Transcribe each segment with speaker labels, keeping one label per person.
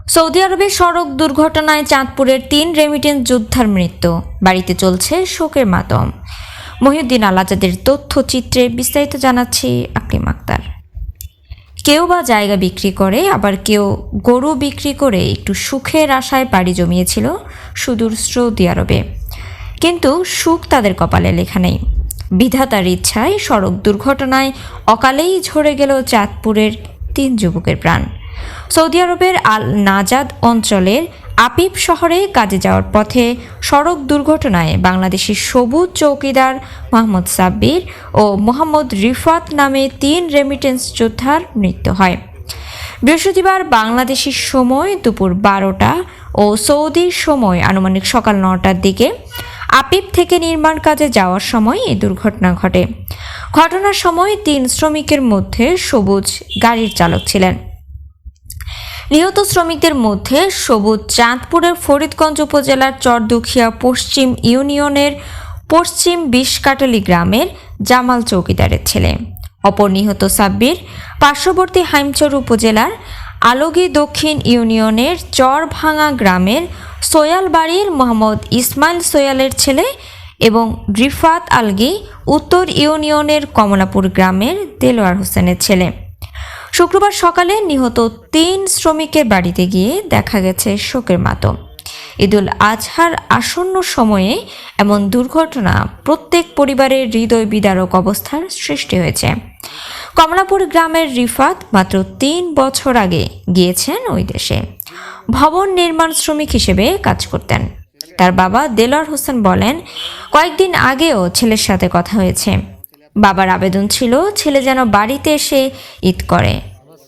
Speaker 1: Saudi আরবের সড়ক দুর্ঘটনায় চাঁদপুরের 3 রেমিটেন্স যোদ্ধার মৃত্যু, বাড়িতে চলছে শোকের মাতম। মহিউদ্দিন আল আজাদের তথ্যচিত্রে বিস্তারিত জানাচ্ছি আকলিম আক্তার। কেউ বা জায়গা বিক্রি করে, আবার কেউ গরু বিক্রি করে একটু সুখের আশায় পাড়ি জমিয়েছিল সুদূর সৌদি আরবে, কিন্তু সুখ তাদের কপালে লেখা নেই। বিধাতার ইচ্ছায় সড়ক দুর্ঘটনায় অকালেই ঝরে গেল চাঁদপুরের 3 যুবকের প্রাণ। সৌদি আরবের আল নাজাদ অঞ্চলের আপিপ শহরে কাজে যাওয়ার পথে সড়ক দুর্ঘটনায় বাংলাদেশের সবুজ চৌকিদার মোহাম্মদ সাব্বির ও মোহাম্মদ রিফাত নামে 3 রেমিটেন্স যোদ্ধার মৃত্যু হয়। বৃহস্পতিবার বাংলাদেশের সময় দুপুর 12টা ও সৌদির সময় আনুমানিক সকাল 9টার দিকে আপিপ থেকে নির্মাণ কাজে যাওয়ার সময় এই দুর্ঘটনা ঘটে। ঘটনার সময় 3 শ্রমিকের মধ্যে সবুজ গাড়ির চালক ছিলেন। নিহত শ্রমিকদের মধ্যে সবুজ চাঁদপুরের ফরিদগঞ্জ উপজেলার চরদুখিয়া পশ্চিম ইউনিয়নের পশ্চিম বিশকাটালি গ্রামের জামাল চৌকিদারের ছেলে। অপর নিহত সাব্বির পার্শ্ববর্তী হাইমচর উপজেলার আলগী দক্ষিণ ইউনিয়নের চরভাঙা গ্রামের সোয়াল বাড়ির মোহাম্মদ ইসমাইল সোয়ালের ছেলে এবং রিফাত আলগী উত্তর ইউনিয়নের কমলাপুর গ্রামের দেলোয়ার হোসেনের ছেলে। শুক্রবার সকালে নিহত 3 শ্রমিকের বাড়িতে গিয়ে দেখা গেছে শোকের মাতম। ঈদুল আজহার আসন্ন সময়ে এমন দুর্ঘটনা প্রত্যেক পরিবারের হৃদয় বিদারক অবস্থার সৃষ্টি হয়েছে। কমলাপুর গ্রামের রিফাত মাত্র 3 বছর আগে গিয়েছেন ওই দেশে। ভবন নির্মাণ শ্রমিক হিসেবে কাজ করতেন। তার বাবা দেলোয়ার হোসেন বলেন, কয়েকদিন আগেও ছেলের সাথে কথা হয়েছে। বাবার আবেদন ছিল ছেলে যেন বাড়িতে এসে ঈদ করে,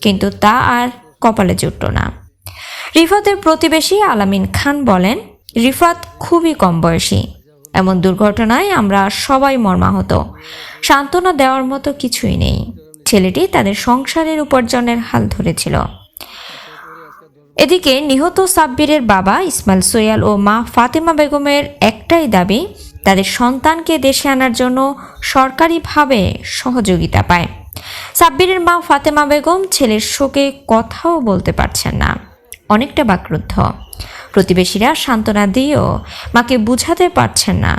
Speaker 1: কিন্তু তা আর কপালে জুটল না। রিফাতের প্রতিবেশী আলামিন খান বলেন, রিফাত খুবই কম বয়সী। এমন দুর্ঘটনায় আমরা সবাই মর্মাহত। সান্ত্বনা দেওয়ার মতো কিছুই নেই। ছেলেটি তাদের সংসারের উপার্জনের হাল ধরেছিল। এদিকে নিহত সাব্বিরের বাবা ইসমাইল সোয়াল ও মা ফাতেমা বেগমের একটাই দাবি, তাদের সন্তানকে দেশে আনার জন্য সরকারিভাবে সহযোগিতা পায়। সাব্বিরের মা ফাতেমা বেগম ছেলের শোকে কথাও বলতে পারছেন না, অনেকটা বাকরুদ্ধ। প্রতিবেশীরা সান্ত্বনা দিয়েও মাকে বুঝাতে পারছেন না।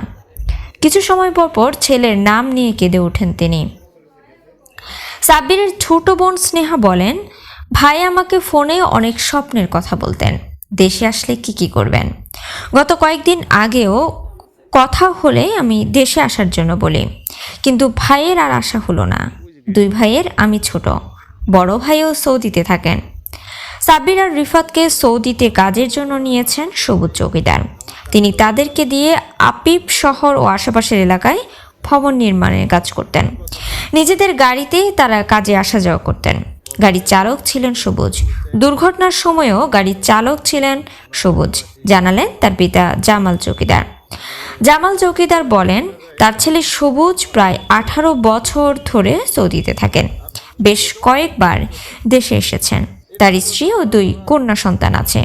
Speaker 1: কিছু সময় পর ছেলের নাম নিয়ে কেঁদে ওঠেন তিনি। সাব্বিরের ছোট বোন স্নেহা বলেন, ভাই আমাকে ফোনে অনেক স্বপ্নের কথা বলতেন, দেশে আসলে কি করবেন। গত কয়েকদিন আগেও কথা হলে আমি দেশে আসার জন্য বলি, কিন্তু ভাইয়ের আর আশা হলো না। 2 ভাইয়ের আমি ছোট, বড় ভাইও সৌদিতে থাকেন। সাব্বির আর রিফাতকে সৌদিতে কাজের জন্য নিয়েছেন সবুজ চৌকিদার। তিনি তাদেরকে দিয়ে আপিপ শহর ও আশেপাশের এলাকায় ভবন নির্মাণের কাজ করতেন। নিজেদের গাড়িতেই তারা কাজে আসা যাওয়া করতেন। গাড়ির চালক ছিলেন সবুজ। দুর্ঘটনার সময়ও গাড়ির চালক ছিলেন সবুজ, জানালেন তার পিতা জামাল চৌকিদার। জামাল চৌকিদার বলেন, তার ছেলে সবুজ প্রায় 18 বছর ধরে সৌদিতে থাকেন। বেশ কয়েকবার দেশে এসেছেন। তার স্ত্রী ও 2 কন্যা সন্তান আছে।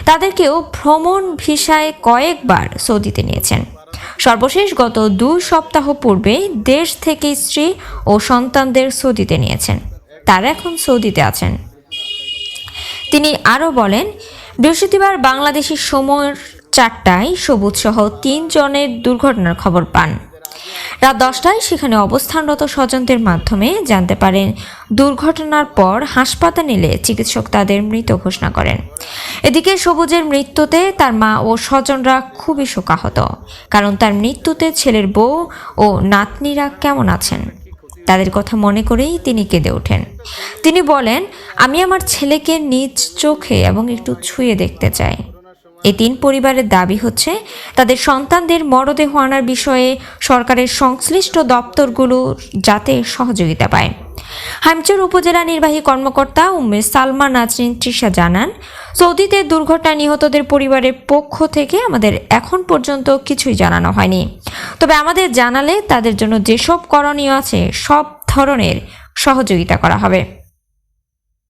Speaker 1: তাদেরকেও ভ্রমণ ভিসায় কয়েকবার সৌদিতে নিয়েছেন। সর্বশেষ গত 2 সপ্তাহ পূর্বে দেশ থেকে স্ত্রী ও সন্তানদের সৌদিতে নিয়েছেন। তারা এখন সৌদিতে আছেন। তিনি আরও বলেন, বৃহস্পতিবার বাংলাদেশি সময় 4টায় সবুজ সহ 3 জনের দুর্ঘটনার খবর পান। রাত 10টায় সেখানে অবস্থানরত স্বজনদের মাধ্যমে জানতে পারেন দুর্ঘটনার পর হাসপাতালে নিলে চিকিৎসক তাদের মৃত ঘোষণা করেন। এদিকে সবুজের মৃত্যুতে তার মা ও স্বজনরা খুবই শোকাহত, কারণ তার মৃত্যুতে ছেলের বউ ও নাতনিরা কেমন আছেন তাদের কথা মনে করেই তিনি কেঁদে ওঠেন। তিনি বলেন, আমি আমার ছেলেকে নিজ চোখে এবং একটু ছুঁয়ে দেখতে চাই। এই 3 পরিবারের দাবি হচ্ছে তাদের সন্তানদের মরদেহ আনার বিষয়ে সরকারের সংশ্লিষ্ট দপ্তরগুলো যাতে সহযোগিতা পায়। হাইমচর উপজেলা নির্বাহী কর্মকর্তা উম্মে সালমা নাজরিন তৃষা জানান, সৌদিতে দুর্ঘটনায় নিহতদের পরিবারের পক্ষ থেকে আমাদের এখন পর্যন্ত কিছুই জানানো হয়নি। তবে আমাদের জানালে তাদের জন্য যেসব করণীয় আছে সব ধরনের সহযোগিতা করা হবে।